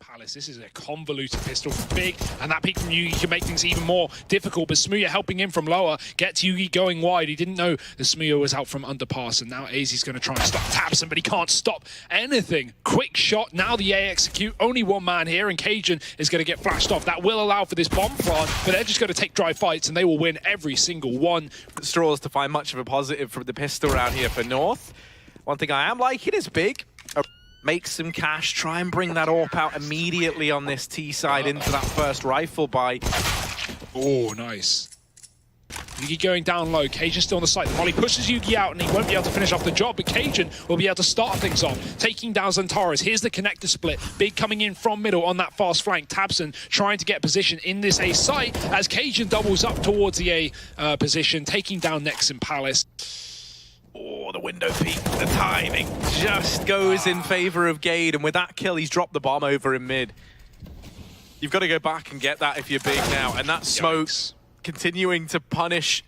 Palace. This is a convoluted pistol from Big, and that peek from Yugi can make things even more difficult, but Smooya helping him from lower, gets Yugi going wide. He didn't know the Smooya was out from underpass, and now AZ's going to try and stop Tabson, but he can't stop anything. Quick shot, now the A execute, only one man here, and Cajun is going to get flashed off. That will allow for this bomb plant, but they're just going to take dry fights, and they will win every single one. Straws to find much of a positive from the pistol round here for North. One thing I am liking is Big. Make some cash, try and bring that AWP out immediately on this T side into that first rifle buy. Oh, nice. Yugi going down low, Cajun still on the site. The Molly pushes Yugi out and he won't be able to finish off the job, but Cajun will be able to start things off, taking down xantares. Here's the connector split. Big coming in from middle on that fast flank. Tabson trying to get position in this A site as Cajun doubles up towards the A position, taking down Nex and Palace. Oh, the window peak, the timing just goes in favor of Gade, and with that kill, he's dropped the bomb over in mid. You've got to go back and get that if you're Big now, and that smoke's continuing to punish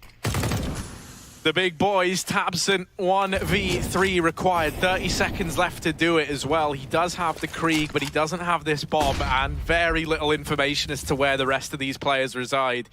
the big boys. Tabson 1v3 required, 30 seconds left to do it as well. He does have the Krieg, but he doesn't have this bomb, and very little information as to where the rest of these players reside.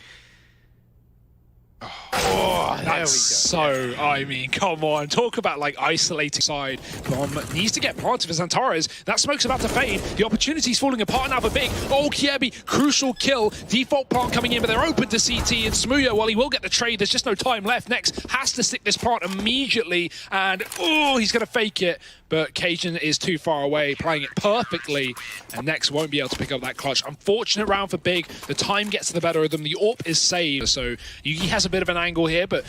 Oh, that's so, I mean, come on. Talk about, like, isolating side. Bomb needs to get planted for xantares. That smoke's about to fade. The opportunity's falling apart now for Big. Oh, Kiebi, crucial kill. Default plant coming in, but they're open to CT and Smooya. Well, he will get the trade. There's just no time left. Nex has to stick this plant immediately, and, oh, he's going to fake it. But Cajun is too far away, playing it perfectly, and Nex won't be able to pick up that clutch. Unfortunate round for Big. The time gets the better of them. The AWP is saved, so Yugi has a bit of an angle here, but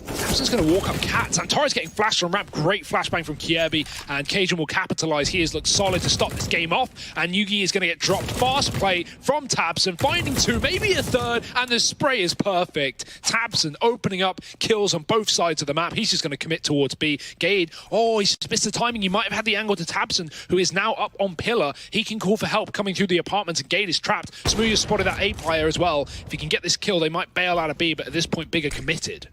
Tabson's going to walk up Cat. xantares getting flashed from ramp. Great flashbang from Kiebi, and Cajun will capitalize. He has looked solid to stop this game off, and Yugi is going to get dropped. Fast play from Tabson, finding two, maybe a third, and the spray is perfect. Tabson opening up kills on both sides of the map. He's just going to commit towards B. Gade, oh, he's missed the timing. He might have had the angle to Tabson, who is now up on pillar. He can call for help coming through the apartments, and Gade is trapped. Smooya spotted that A player as well. If he can get this kill, they might bail out of B, but at this point, Big are committed.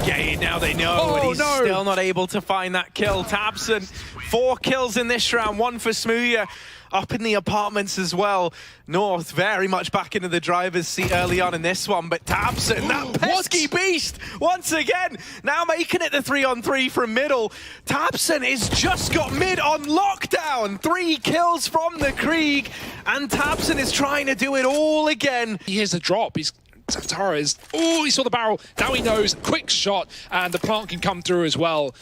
Gade, now they know, and he's still not able to find that kill. Tabson, 4 kills in this round, 1 for Smooya, up in the apartments as well. North very much back into the driver's seat early on in this one, but Tabson, that pesky beast, once again, now making it the 3-on-3 from middle. Tabson has just got mid on lockdown. 3 kills from the Krieg, and Tabson is trying to do it all again. Here's a drop. xantares, oh, he saw the barrel. Now he knows. Quick shot, and the plant can come through as well.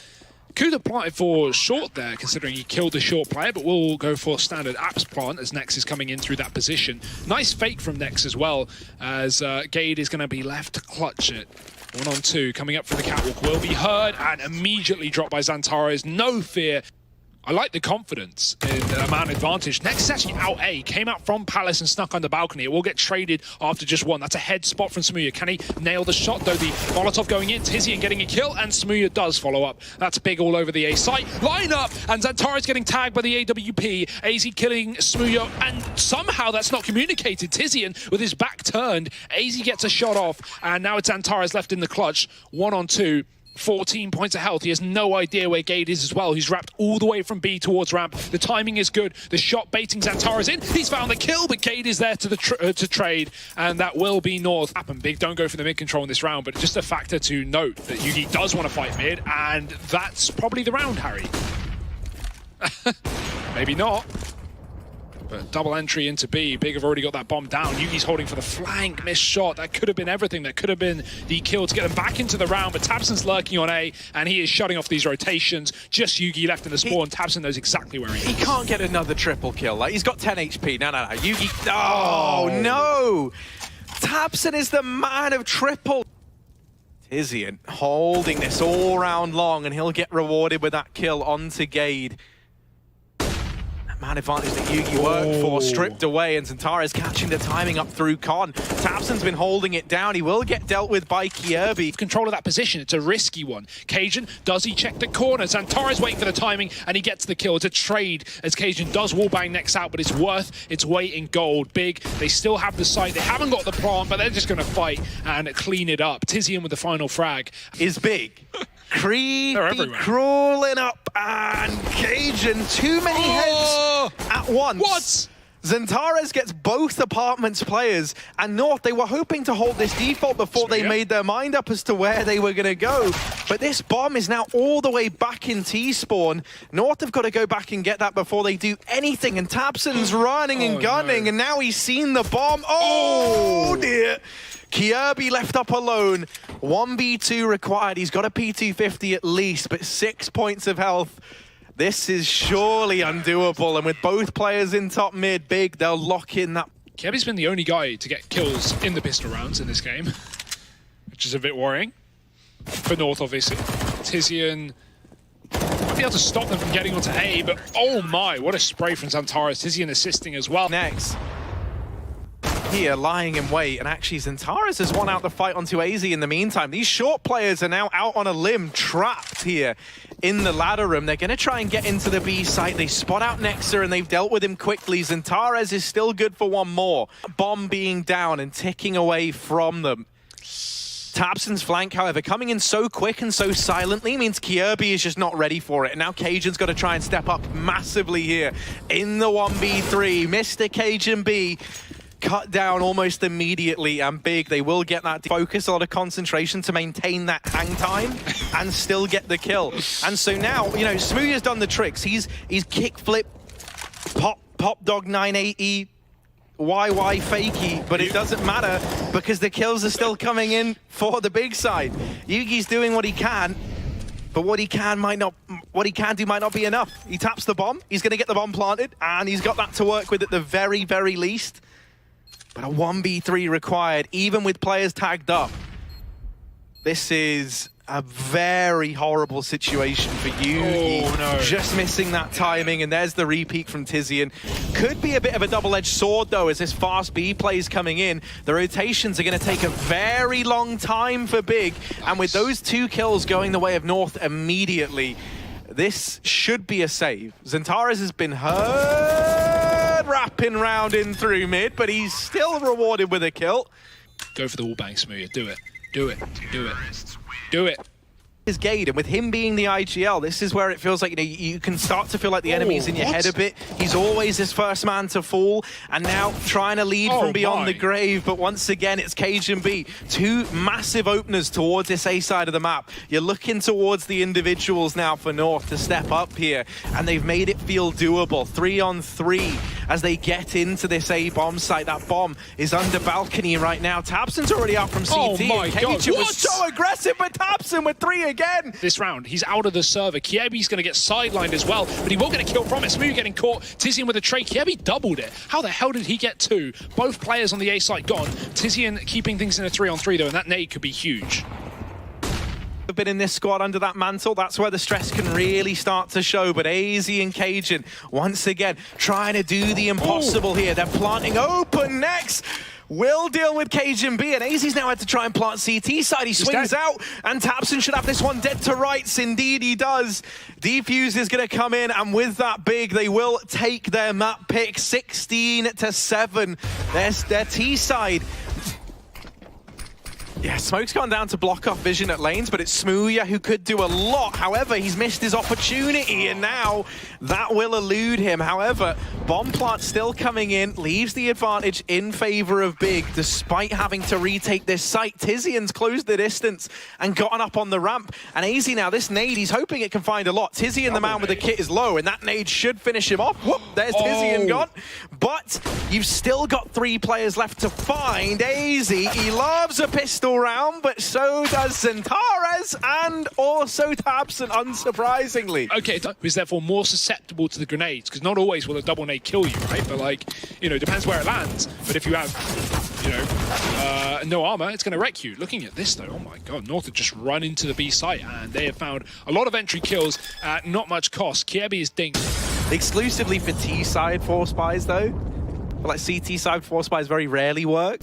Could have planted for short there, considering he killed the short player, but we'll go for standard apps plant as Nex is coming in through that position. Nice fake from Nex as well, as Gade is going to be left to clutch it. 1-on-2 coming up for the catwalk will be heard and immediately dropped by xantares. No fear. I like the confidence in the man advantage. Nex is actually out A, came out from Palace and snuck on the balcony. It will get traded after just one. That's a head spot from Smooya. Can he nail the shot though? The Molotov going in, Tizian getting a kill, and Smooya does follow up. That's Big all over the A site. Line up, and xantares getting tagged by the AWP. AZ killing Smooya, and somehow that's not communicated. Tizian with his back turned. AZ gets a shot off, and now it's xantares left in the clutch. 1-on-2. 14 points of health. He has no idea where Gade is as well. He's wrapped all the way from B towards ramp. The timing is good. The shot baiting xantares in. He's found the kill, but Gade is there to trade, and that will be North. Big don't go for the mid control in this round, but just a factor to note that Yugi does want to fight mid, and that's probably the round, Harry. Maybe not. But double entry into B. Big have already got that bomb down. Yugi's holding for the flank. Missed shot. That could have been everything. That could have been the kill to get them back into the round. But Tabson's lurking on A, and he is shutting off these rotations. Just Yugi left in the spawn. Tabson knows exactly where he is. He can't get another triple kill. Like, he's got 10 HP. No. Yugi. Oh, no. Tabson is the man of triple. Tizian holding this all round long, and he'll get rewarded with that kill onto Gade. Man advantage that Yugi worked for, stripped away, and xantares catching the timing up through Con. Tabson's been holding it down. He will get dealt with by Kiebi. Control of that position, it's a risky one. Cajun, does he check the corner? xantares waiting for the timing, and he gets the kill. It's a trade as Cajun does wallbang Nex out, but it's worth its weight in gold. Big, they still have the site. They haven't got the plant, but they're just going to fight and clean it up. Tizian with the final frag. Is Big Creepy crawling up, and Cajun, too many heads at once. What? xantares gets both apartments players, and North, they were hoping to hold this default before they made their mind up as to where they were going to go. But this bomb is now all the way back in T-spawn. North have got to go back and get that before they do anything, and Tabson's running and gunning, and now he's seen the bomb. Oh dear. Kirby left up alone. 1v2 required. He's got a P250 at least, but 6 points of health. This is surely undoable, and with both players in top mid, Big, they'll lock in that. Kirby's been the only guy to get kills in the pistol rounds in this game, which is a bit worrying. For North, obviously. Tizian might be able to stop them from getting onto A, but oh my, what a spray from xantares. Tizian assisting as well. Next. Here, lying in wait, and actually xantares has won out the fight onto AZ in the meantime. These short players are now out on a limb, trapped here in the ladder room. They're going to try and get into the B site. They spot out Nexa, and they've dealt with him quickly. xantares is still good for one more. Bomb being down and ticking away from them. Tabson's flank, however, coming in so quick and so silently means Kirby is just not ready for it. And now Cajun's got to try and step up massively here in the 1v3. Mr. Cajun B cut down almost immediately, and Big, they will get that focus, a lot of concentration to maintain that hang time and still get the kill. And so now, you know, Smoothie has done the tricks. He's kick flip, pop dog 980, YY fakey, but it doesn't matter because the kills are still coming in for the Big side. Yugi's doing what he can, but what he can do might not be enough. He taps the bomb, he's going to get the bomb planted, and he's got that to work with at the very, very least. But a 1v3 required, even with players tagged up. This is a very horrible situation for Yugi. Oh, no. Just missing that timing, and there's the repeat from Tizian. Could be a bit of a double-edged sword, though, as this fast B play is coming in. The rotations are going to take a very long time for Big, and with those 2 kills going the way of North immediately, this should be a save. xantares has been hurt, wrapping round in through mid, but he's still rewarded with a kill. Go for the wall bang, Smoothie. Do it. Do it. Do it. Do it. His Gade, and with him being the IGL, this is where it feels like, you know, you can start to feel like the enemy's in your head a bit. He's always this first man to fall, and now trying to lead from beyond the grave, but once again, it's Cajun B. 2 massive openers towards this A side of the map. You're looking towards the individuals now for North to step up here, and they've made it feel doable. 3-on-3 as they get into this A bomb site. That bomb is under balcony right now. Tabson's already out from CT. Oh my God, Cajun was so aggressive, but Tabson with 3 again. This round, he's out of the server. Kirby's going to get sidelined as well, but he will get a kill from it. Smoothie getting caught. Tizian with a trade. Kirby doubled it. How the hell did he get 2? Both players on the A site gone. Tizian keeping things in a 3-on-3 though, and that nade could be huge. Have been in this squad under that mantle. That's where the stress can really start to show. But AZ and Cajun, once again, trying to do the impossible here. They're planting open next. Will deal with Cajun B, and AZ's now had to try and plant CT side. He swings out, and Tabson should have this one dead to rights. Indeed, he does. Defuse is going to come in, and with that Big, they will take their map pick 16-7. There's their T side. Yeah, Smoke's gone down to block off vision at lanes, but it's Smoothie who could do a lot. However, he's missed his opportunity, and now that will elude him. However, bomb plant still coming in, leaves the advantage in favor of Big, despite having to retake this site. Tizian's closed the distance and gotten up on the ramp. And AZ now, this nade, he's hoping it can find a lot. Tizian, the man with the kit, is low, and that nade should finish him off. Whoop, there's Tizian gone. But you've still got 3 players left to find. AZ, he loves a pistol round, but so does xantares and also Tabson, unsurprisingly. Okay, who's therefore more susceptible to the grenades, because not always will a double nade kill you, right? But like, you know, depends where it lands. But if you have, you know, no armor, it's going to wreck you. Looking at this though, oh my God, North have just run into the B site, and they have found a lot of entry kills at not much cost. Kirby is dinged. Exclusively for T side 4 spies though. But like CT side 4 spies very rarely work.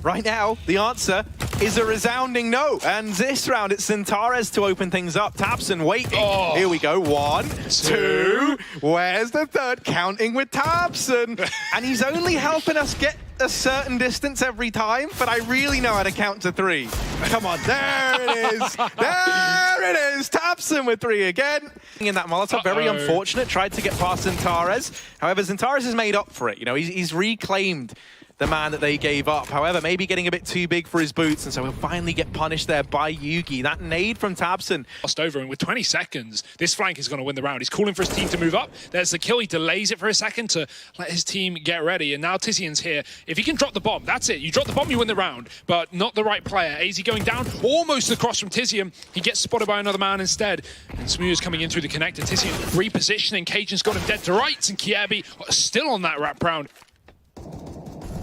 Right now, the answer is a resounding no. And this round, it's xantares to open things up. Tabson waiting. Oh. Here we go. 1, 2. Where's the third? Counting with Tabson. And he's only helping us get a certain distance every time, but I really know how to count to 3. Come on, there it is. There it is. tabseN with 3 again. In that Molotov, very unfortunate. Tried to get past xantares. However, xantares has made up for it. You know, he's reclaimed the man that they gave up. However, maybe getting a bit too big for his boots, and so he'll finally get punished there by Yugi. That nade from tabseN. Lost over, and with 20 seconds, this flank is going to win the round. He's calling for his team to move up. There's the kill. He delays it for a second to let his team get ready, and now tiziaN's here. If he can drop the bomb, that's it. You drop the bomb, you win the round, but not the right player. AZ going down, almost across from tiziaN. He gets spotted by another man instead, and smooya's coming in through the connector. tiziaN repositioning. cajun's got him dead to rights, and kjaerbye still on that wrap round.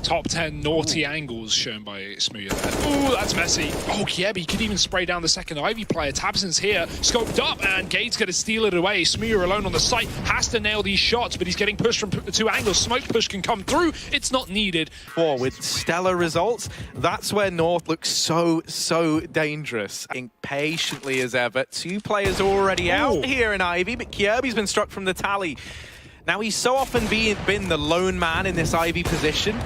Top 10 naughty angles shown by smooya there. Ooh, that's messy. Oh, kjaerbye could even spray down the second Ivy player. tabseN's here, scoped up, and Gade's going to steal it away. smooya alone on the site, has to nail these shots, but he's getting pushed from 2 angles. Smoke push can come through. It's not needed. With stellar results, that's where North looks so dangerous. Patiently as ever. 2 players already out here in Ivy, but kjaerbye's been struck from the tally. Now, he's so often been the lone man in this Ivy position.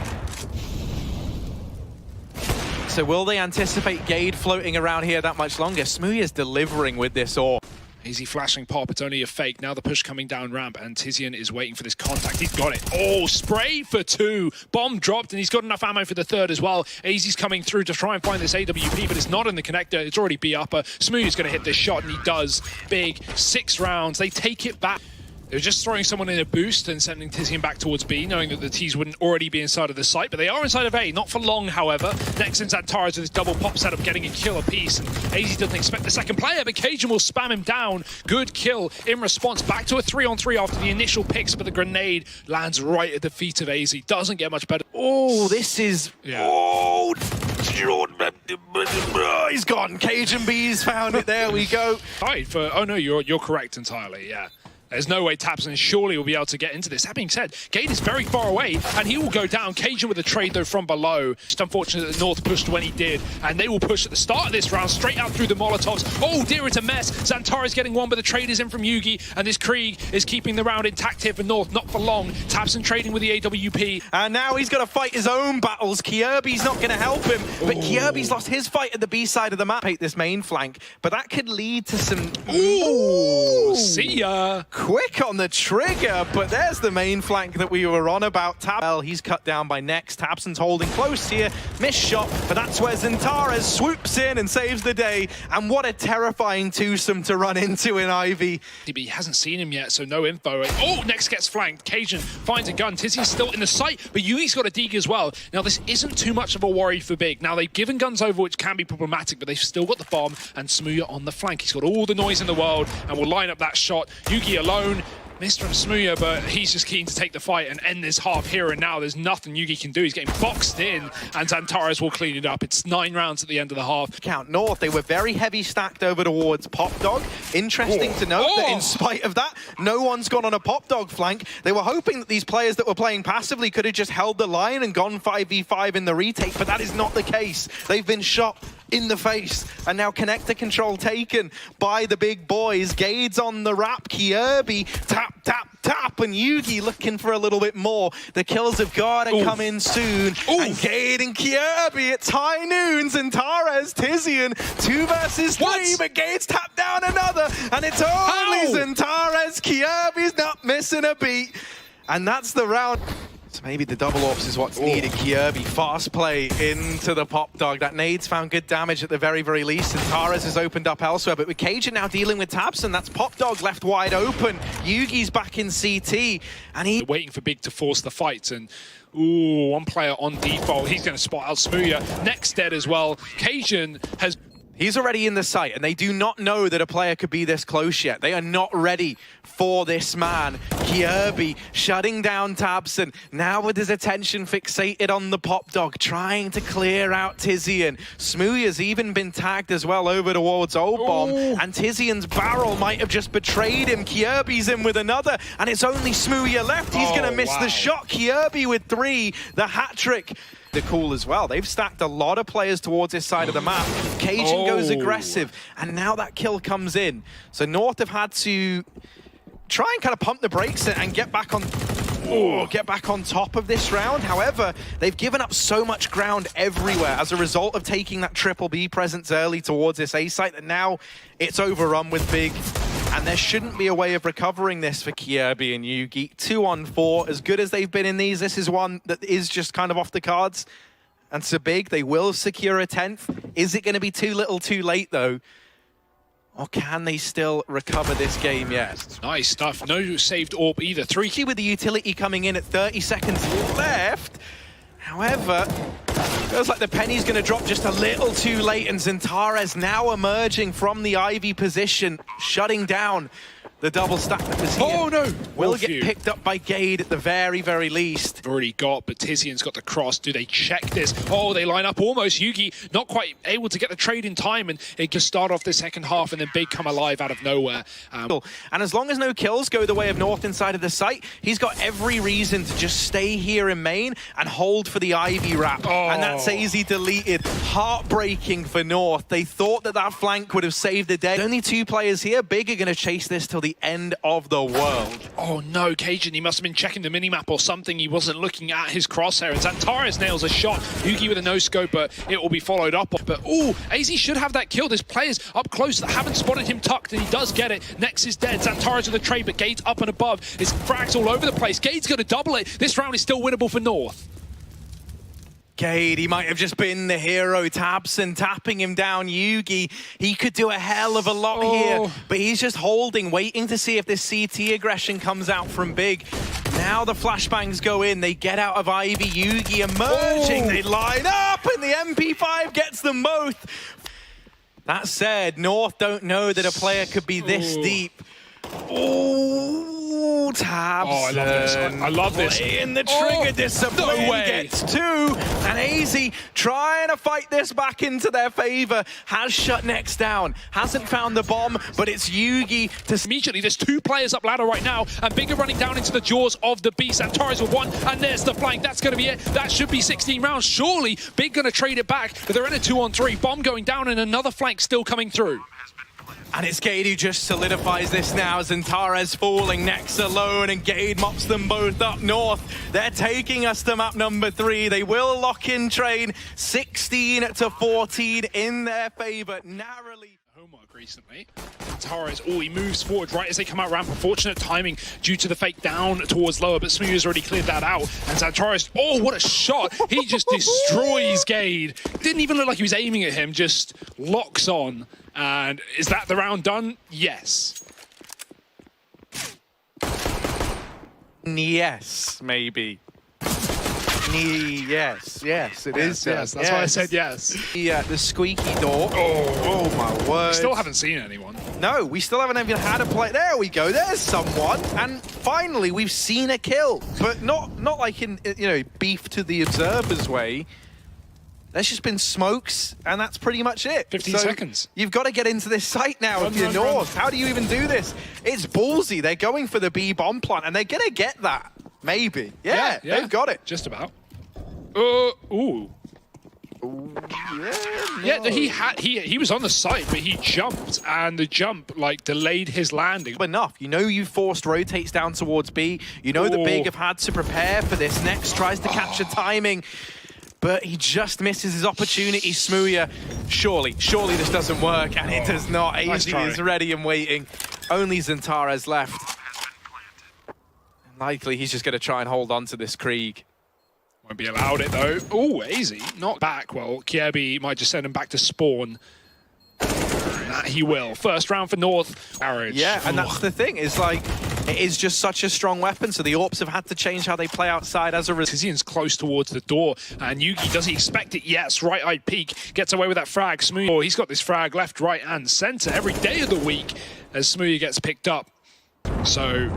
So will they anticipate Gade floating around here that much longer? smooya's delivering with this AWP. Easy flashing pop, it's only a fake. Now the push coming down ramp, and tiziaN is waiting for this contact. He's got it. Oh, spray for 2. Bomb dropped, and he's got enough ammo for the 3rd as well. AZ's coming through to try and find this AWP, but it's not in the connector. It's already B upper. smooya's going to hit this shot, and he does. Big. 6 rounds. They take it back. They were just throwing someone in a boost and sending tiziaN back towards B, knowing that the T's wouldn't already be inside of the site, but they are inside of A, not for long, however. Next in xantares with his double pop setup, getting a kill apiece, and AZ doesn't expect the second player, but cajun will spam him down. Good kill in response, back to a 3-on-3 after the initial picks, but the grenade lands right at the feet of AZ. Doesn't get much better. Oh, this is... Yeah. Oh, he's gone. cajunB's found it. There we go. Right, for... Oh, no, you're correct entirely, yeah. There's no way tabseN surely will be able to get into this. That being said, Gade is very far away, and he will go down. cajun with a trade, though, from below. Just unfortunate that North pushed when he did, and they will push at the start of this round, straight out through the Molotovs. Oh, dear, it's a mess. xantares getting one, but the trade is in from Yugi, and this Krieg is keeping the round intact here for North. Not for long. tabseN trading with the AWP. And now he's got to fight his own battles. kjaerbye's not going to help him, but kjaerbye's lost his fight at the B side of the map. Hate this main flank, but that could lead to some... Ooh, see ya. Quick on the trigger, but there's the main flank that we were on about. Well, he's cut down by next. tabseN's holding close here. Missed shot, but that's where xantares swoops in and saves the day. And what a terrifying twosome to run into in Ivy. He hasn't seen him yet, so no info. Oh, next gets flanked. cajun finds a gun. tiziaN's still in the sight, but Yugi's got a dig as well. Now, this isn't too much of a worry for Big. Now, they've given guns over, which can be problematic, but they've still got the bomb, and smooya on the flank. He's got all the noise in the world, and will line up that shot. Yugi alone. Missed from smooya, but he's just keen to take the fight and end this half here and now. There's nothing Yugi can do. He's getting boxed in, and xantares will clean it up. It's 9 rounds at the end of the half. Count North, they were very heavy stacked over towards Pop Dog. Interesting to note that in spite of that, no one's gone on a Pop Dog flank. They were hoping that these players that were playing passively could have just held the line and gone 5v5 in the retake, but that is not the case. They've been shot in the face, and now connector control taken by the big boys. Gade's on the wrap, kjaerbye tap, and Yugi looking for a little bit more. The kills have got to come in soon. And Gade and kjaerbye, it's high noon. xantares, tiziaN, 2 versus 3, but Gade's tapped down another, and it's only xantares. kjaerbye's not missing a beat, and that's the round. So maybe the double ops is what's needed. kjaerbye, fast play into the Pop Dog. That nade's found good damage at the very, very least. xantares has opened up elsewhere, but with cajun now dealing with tabseN, that's Pop Dog left wide open. Yugi's back in CT, and he's waiting for Big to force the fight, and one player on default. He's going to spot out smooya. Next dead as well. cajun has... He's already in the site, and they do not know that a player could be this close yet. They are not ready for this man. kjaerbye shutting down tabseN. Now with his attention fixated on the Pop Dog, trying to clear out tiziaN. smooya's even been tagged as well over towards Old Bomb, and tiziaN's barrel might have just betrayed him. kjaerbye's in with another, and it's only smooya left. He's going to miss the shot. kjaerbye with 3, the hat trick. They're cool as well. They've stacked a lot of players towards this side of the map. cajun goes aggressive, and now that kill comes in. So North have had to try and kind of pump the brakes and get back on get back on top of this round. However, they've given up so much ground everywhere as a result of taking that triple B presence early towards this A site that now it's overrun with big. And there shouldn't be a way of recovering this for Kjaerbye and Yugi. 2-on-4, as good as they've been in these, this is one that is just kind of off the cards. And so big, they will secure a 10th. Is it going to be too little too late, though? Or can they still recover this game yet? Nice stuff. No saved orb either. 3 with the utility coming in at 30 seconds left. However, feels like the penny's going to drop just a little too late, and xantares now emerging from the Ivy position, shutting down the double stack that was here. Oh no! Will get picked up by Gade at the very, very least. Already got, but Tizian's got the cross. Do they check this? Oh, they line up almost. Yugi not quite able to get the trade in time, and it can start off the second half, and then Big come alive out of nowhere. And as long as no kills go the way of North inside of the site, he's got every reason to just stay here in main and hold for the Ivy wrap. Oh. And that's easy deleted. Heartbreaking for North. They thought that that flank would have saved the day. Only 2 players here. Big are going to chase this till the end of the world. Oh no, Cajun, he must have been checking the minimap or something. He wasn't looking at his crosshair. And xantares nails a shot. Yugi with a no-scope, but it will be followed up. But AZ should have that kill. There's players up close that haven't spotted him tucked, and he does get it. Nex is dead. xantares with a trade, but Gade's up and above. His frags all over the place. Gade's going to double it. This round is still winnable for North. Gade, he might have just been the hero. Tabson tapping him down. Yugi, he could do a hell of a lot here, but he's just holding, waiting to see if this CT aggression comes out from Big. Now the flashbangs go in, they get out of Ivy. Yugi emerging, they line up, and the MP5 gets them both. That said, North don't know that a player could be this deep. Oh, Tabs. Oh, I love this. I love this. In the trigger discipline. No way. Gets 2. And AZ trying to fight this back into their favor. Has shut Nex down. Hasn't found the bomb, but it's Yugi to... Immediately, there's 2 players up ladder right now, and Big are running down into the jaws of the beast. xantares with 1, and there's the flank. That's going to be it. That should be 16 rounds. Surely, Big going to trade it back, but they're in a 2-on-3. Bomb going down, and another flank still coming through. And it's Gade who just solidifies this now. xantares falling, Nex alone, and Gade mops them both up north. They're taking us to map number 3. They will lock in train 16-14 in their favor, narrowly. Homework recently. xantares, he moves forward right as they come out ramp. Unfortunate timing due to the fake down towards lower, but Smooth has already cleared that out. And xantares, what a shot! He just destroys Gade. Didn't even look like he was aiming at him, just locks on. And is that the round done? Yes. Yes, maybe. Yes, it is. Yes, that's why I said yes. Yeah, the squeaky door. Oh my word. We still haven't seen anyone. No, we still haven't even had a play. There we go. There's someone. And finally, we've seen a kill. But not like in, beef to the observer's way. There's just been smokes, and that's pretty much it. 15 seconds. You've got to get into this site now if you're North. How do you even do this? It's ballsy. They're going for the B bomb plant, and they're going to get that. Maybe. Yeah, they've got it. Just about. Ooh. Yeah, no. He was on the site, but he jumped, and the jump delayed his landing. Enough. You forced rotates down towards B. The Big have had to prepare for this. Nex tries to capture timing. But he just misses his opportunity, Smooya. Surely this doesn't work, and it does not. AZ is ready and waiting. Only xantares left. Likely he's just going to try and hold on to this Krieg. Won't be allowed it, though. AZ, not back. Well, Kjaerbye might just send him back to spawn. That he will. First round for North. Marriage. Yeah, and that's the thing, is it is just such a strong weapon, so the AWPs have had to change how they play outside as a result. Tizian's close towards the door, and Yugi, does he expect it? Yes, right-eyed peek, gets away with that frag. Smooya, he's got this frag left, right, and center every day of the week as Smooya gets picked up. So,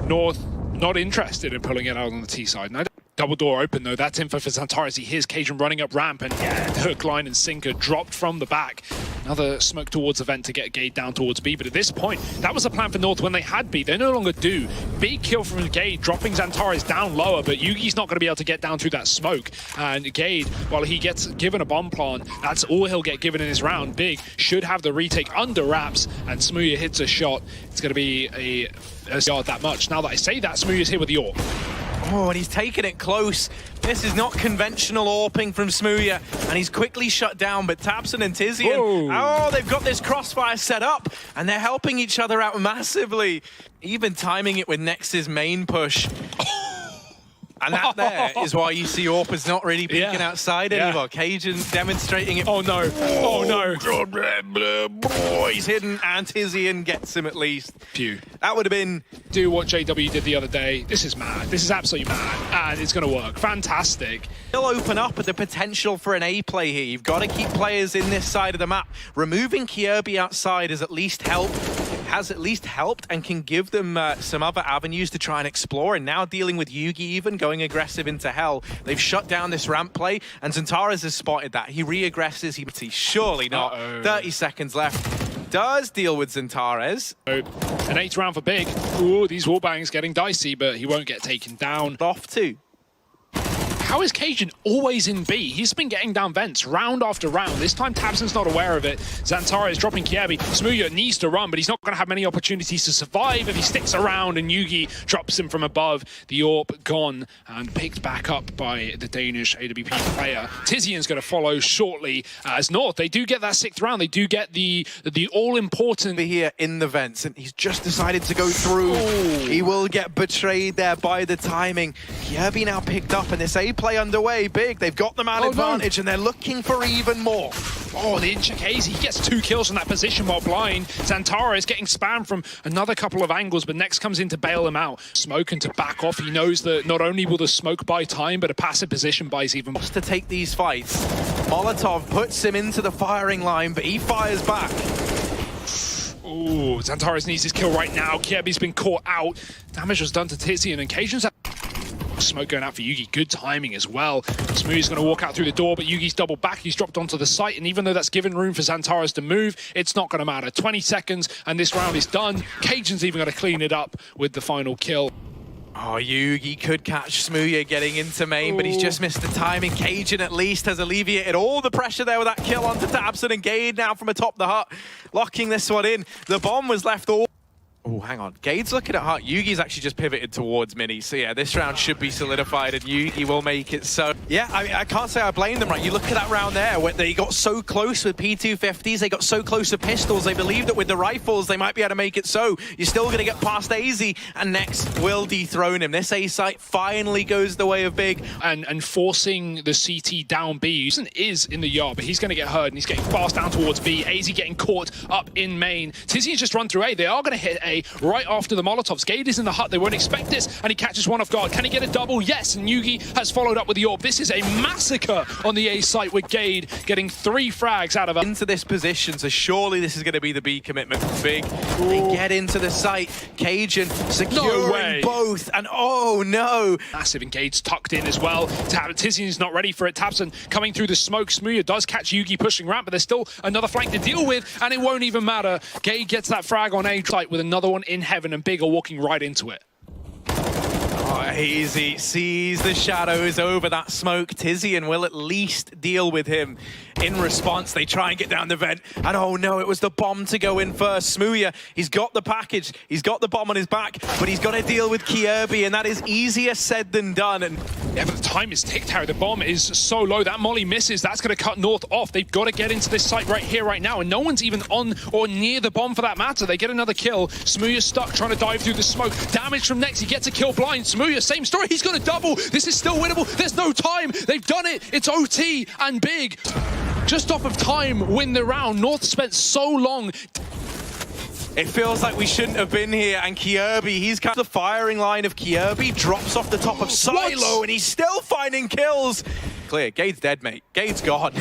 North not interested in pulling it out on the T side. No. Double door open, though. That's info for xantares. He hears Cajun running up ramp, and hook, line, and sinker dropped from the back. Another smoke towards the vent to get Gade down towards B, but at this point, that was the plan for North when they had B. They no longer do. Big kill from Gade, dropping xantares down lower, but Yugi's not going to be able to get down through that smoke. And Gade, while he gets given a bomb plant, that's all he'll get given in this round. Big should have the retake under wraps, and Smooya hits a shot. It's going to be a yard that much. Now that I say that, Smooya's here with the AWP. Oh, and he's taking it close. This is not conventional AWPing from Smooya, and he's quickly shut down, but tabseN and Tizian, oh, they've got this crossfire set up, and they're helping each other out massively. Even timing it with Nex's main push. And that there is why you see AWPers not really peeking outside anymore. Cajun demonstrating it. Oh no, oh no. Oh, he's hidden, and Tizian gets him at least. Phew. That would have been... Do what JW did the other day. This is mad. This is absolutely mad. And it's going to work. Fantastic. He'll open up at the potential for an A play here. You've got to keep players in this side of the map. Removing Kjaerbye outside has at least helped and can give them some other avenues to try and explore. And now dealing with Yugi even, going aggressive into Hell. They've shut down this ramp play, and xantares has spotted that. He re-aggresses, he's surely not. 30 seconds left. Does deal with xantares. An 8th round for Big. Ooh, these wallbangs getting dicey, but he won't get taken down. Off to. How is Cajun always in B? He's been getting down vents round after round. This time tabseN's not aware of it. xantares dropping Kjaerbye. Smooya needs to run, but he's not going to have many opportunities to survive if he sticks around, and Yugi drops him from above. The AWP gone and picked back up by the Danish AWP player. Tizian's going to follow shortly as North. They do get that 6th round. They do get the all-important... Here in the vents, and he's just decided to go through. Ooh. He will get betrayed there by the timing. Kjaerbye now picked up, and this A play underway. Big, they've got the man advantage, and they're looking for even more. Oh, the Inchikaze, he gets 2 kills from that position while blind. xantares getting spammed from another couple of angles, but Nex comes in to bail him out. Smoke and to back off. He knows that not only will the smoke buy time, but a passive position buys even more. To take these fights, Molotov puts him into the firing line, but he fires back. Ooh, xantares needs his kill right now. Kjaerbye's been caught out. Damage was done to Tizian, and Cajun's smoke going out for Yugi. Good timing as well. Smooth's going to walk out through the door, but Yugi's doubled back. He's dropped onto the site, and even though that's given room for xantares to move, it's not going to matter. 20 seconds, and this round is done. Cajun's even going to clean it up with the final kill. Oh, Yugi could catch Smooya getting into main, but he's just missed the timing. Cajun at least has alleviated all the pressure there with that kill onto tabseN, and Gade now from atop the hut, locking this one in. The bomb was left all... Oh, hang on. Gade's looking at hut. Yugi's actually just pivoted towards Mini. So yeah, this round should be solidified, and Yugi will make it so. Yeah, I mean, I can't say I blame them, right? You look at that round there where they got so close with P250s, they got so close with pistols, they believed that with the rifles they might be able to make it so. You're still going to get past AZ, and Nex will dethrone him. This A site finally goes the way of Big. And forcing the CT down B. xantares is in the yard, but he's going to get hurt, and he's getting fast down towards B. AZ getting caught up in main. Tizian's just run through A. They are going to hit A right after the Molotovs. Gade is in the hut. They won't expect this, and he catches one off guard. Can he get a double? Yes, and Yugi has followed up with the AWP. This is a massacre on the A site with Gade getting 3 frags out of it. Into this position, so surely this is going to be the B commitment for Big. Ooh. They get into the site. Cajun securing both, and oh no. Massive, and Gade's tucked in as well. Tizian's not ready for it. tabseN coming through the smoke. Smooya does catch Yugi pushing ramp, but there's still another flank to deal with, and it won't even matter. Gade gets that frag on A site with another one in heaven, and Big are walking right into it. Oh, Easy sees the shadows over that smoke. Tizian will at least deal with him. In response, they try and get down the vent, and oh no, it was the bomb to go in first. Smooya, he's got the package, he's got the bomb on his back, but he's got to deal with Kjaerbye, and that is easier said than done. And yeah, but the time is ticked, Harry. The bomb is so low. That molly misses. That's going to cut North off. They've got to get into this site right here, right now, and no one's even on or near the bomb for that matter. They get another kill. Smooya's stuck trying to dive through the smoke. Damage from Nex. He gets a kill blind. Smooya, same story. He's got a double. This is still winnable. There's no time. They've done it. It's OT, and Big, just off of time, win the round. North spent so long. It feels like we shouldn't have been here, and Kjaerbye, he's got the firing line of Kjaerbye, drops off the top of Silo, and he's still finding kills. Clear, Gade's dead, mate. Gade's gone.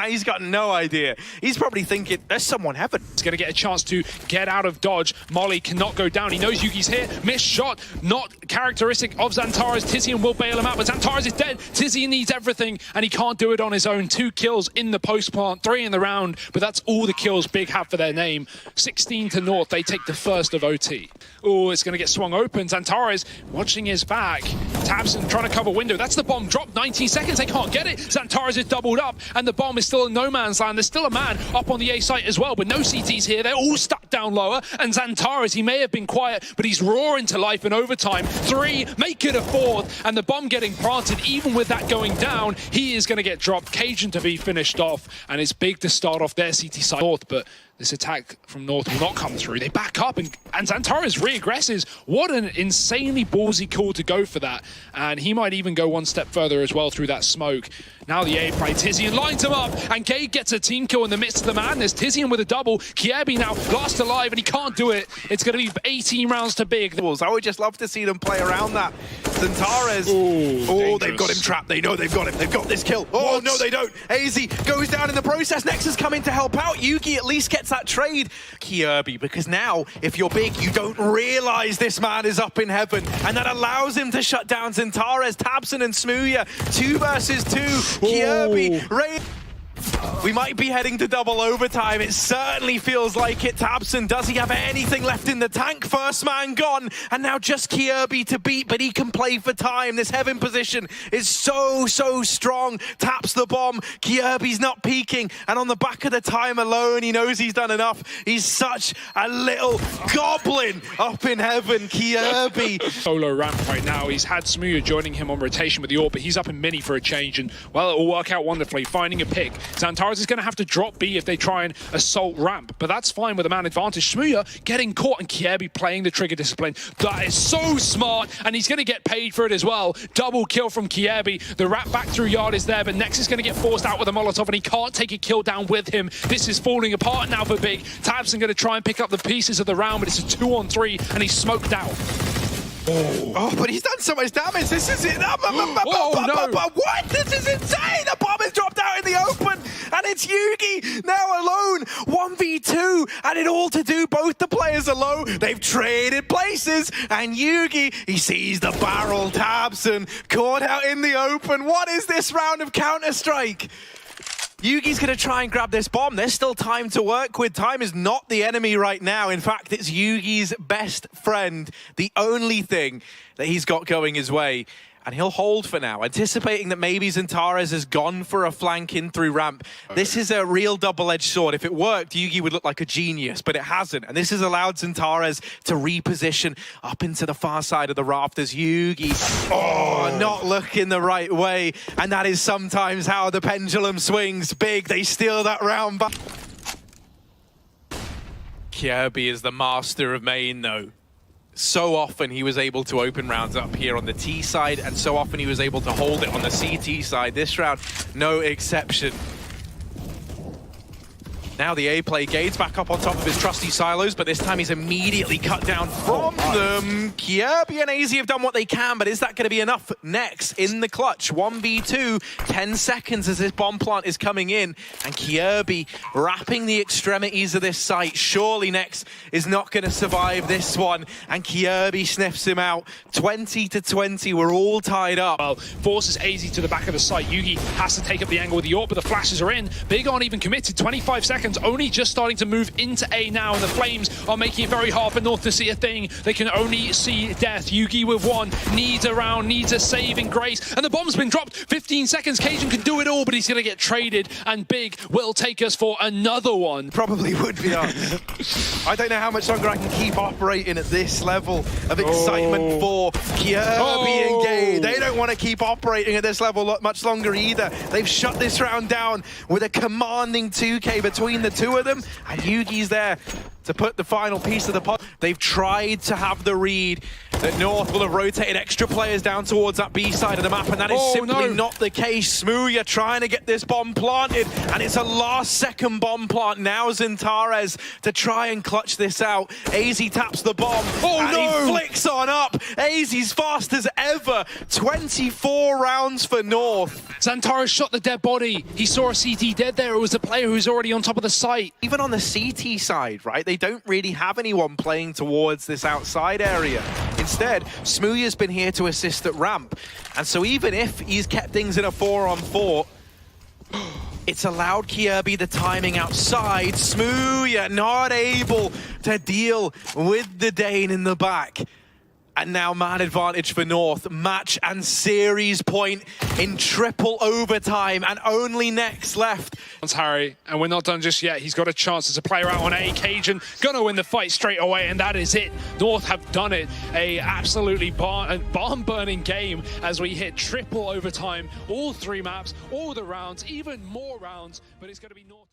He's got no idea. He's probably thinking, there's someone heaven. He's going to get a chance to get out of dodge. Molly cannot go down. He knows Yugi's here. Missed shot, not characteristic of xantares. Tizian will bail him out, but xantares is dead. Tizian needs everything, and he can't do it on his own. 2 kills in the post plant, 3 in the round, but that's all the kills Big have for their name. 16 to North. They take the first of OT. Oh, it's going to get swung open. xantares watching his back. tabseN trying to cover window. That's the bomb drop. 19 seconds. They can't can't get it. xantares is doubled up, and the bomb is still in no man's land. There's still a man up on the A site as well, but no CTs here. They're all stuck down lower, and xantares, he may have been quiet, but he's roaring to life in overtime. 3, make it a 4th, and the bomb getting planted. Even with that going down, he is going to get dropped. Cajun to be finished off, and it's big to start off their CT side north, but this attack from north will not come through. They back up, and xantares re-aggresses. What an insanely ballsy call to go for that, and he might even go one step further as well through that smoke. Now the A play, Tizian lines him up, and Gade gets a team kill in the midst of the madness. Tizian with a double, Kiebi now last alive, and he can't do it. It's going to be 18 rounds to big. I would just love to see them play around that. xantares, they've got him trapped. They know they've got him. They've got this kill. Oh, what? No, they don't. AZ goes down in the process. Nexus coming to help out. Yugi at least gets that trade. Kiebi, because now, if you're big, you don't realize this man is up in heaven, and that allows him to shut down xantares, tabseN, and Smooya. 2 versus 2. Kiebi, Ray. We might be heading to double overtime. It certainly feels like it. tabseN, does he have anything left in the tank? First man gone, and now just Kiebi to beat, but he can play for time. This heaven position is so strong. Taps the bomb. Kiebi's not peeking, and on the back of the time alone, he knows he's done enough. He's such a little goblin up in heaven, Kiebi. Solo ramp right now. He's had Smooya joining him on rotation with the AWP, but he's up in mini for a change, and well, it will work out wonderfully. Finding a pick. xantares is going to have to drop B if they try and assault ramp, but that's fine with a man advantage. Smooya getting caught, and Kiebi playing the trigger discipline. That is so smart, and he's going to get paid for it as well. Double kill from Kiebi. The wrap back through yard is there, but Nex is going to get forced out with a Molotov, and he can't take a kill down with him. This is falling apart now for Big. tabseN going to try and pick up the pieces of the round, but it's a 2-on-3, and he's smoked out. Oh, but he's done so much damage. This is it. No. What? This is insane. The bomb is dropped out in the open, and it's Yugi now alone. 1v2, and it all to do. Both the players are low. They've traded places, and Yugi, he sees the barrel. tabseN caught out in the open. What is this round of Counter-Strike? Yugi's going to try and grab this bomb. There's still time to work with. Time is not the enemy right now. In fact, it's Yugi's best friend. The only thing that he's got going his way. And he'll hold for now, anticipating that maybe xantares has gone for a flank in through ramp. Okay. This is a real double-edged sword. If it worked, Yugi would look like a genius, but it hasn't. And this has allowed xantares to reposition up into the far side of the rafters. Yugi, not looking the right way. And that is sometimes how the pendulum swings. Big, they steal that round back. Kiebi is the master of main, though. So often he was able to open rounds up here on the T side, and so often he was able to hold it on the CT side. This round, no exception. Now the A play, Gade's back up on top of his trusty silos, but this time he's immediately cut down from them. Kiebi and AZ have done what they can, but is that going to be enough? Next in the clutch, 1v2, 10 seconds as this bomb plant is coming in, and Kiebi wrapping the extremities of this site. Surely Next is not going to survive this one, and Kiebi sniffs him out. 20-20, we're all tied up. Well, forces AZ to the back of the site. Yugi has to take up the angle with the AWP, but the flashes are in. Big aren't even committed, 25 seconds. Only just starting to move into A now, and the Flames are making it very hard for North to see a thing. They can only see death. Yugi with one, needs a round, needs a saving grace, and the bomb's been dropped. 15 seconds, Cajun can do it all, but he's going to get traded, and Big will take us for another one. Probably would be on. I don't know how much longer I can keep operating at this level of excitement for Kiebi and Gade. They don't want to keep operating at this level much longer either. They've shut this round down with a commanding 2K between the two of them, and Yugi's there to put the final piece of the puzzle. They've tried to have the read that North will have rotated extra players down towards that B side of the map, and that is simply not the case. Smooya trying to get this bomb planted, and it's a last-second bomb plant. Now xantares to try and clutch this out. AZ taps the bomb, and he flicks on up. AZ's fast as ever. 24 rounds for North. xantares shot the dead body. He saw a CT dead there. It was a player who's already on top of the site. Even on the CT side, right, they don't really have anyone playing towards this outside area. Instead, Smooya's been here to assist at ramp. And so even if he's kept things in a 4-on-4, it's allowed Kiebi the timing outside. Smooya not able to deal with the Dane in the back. And now man advantage for North. Match and series point in triple overtime, and only next left. It's Harry, and we're not done just yet. He's got a chance as a player out on A. Cajun gonna win the fight straight away, and that is it. North have done it. A absolutely barn-burning game as we hit triple overtime. All 3 maps, all the rounds, even more rounds, but it's gonna be North.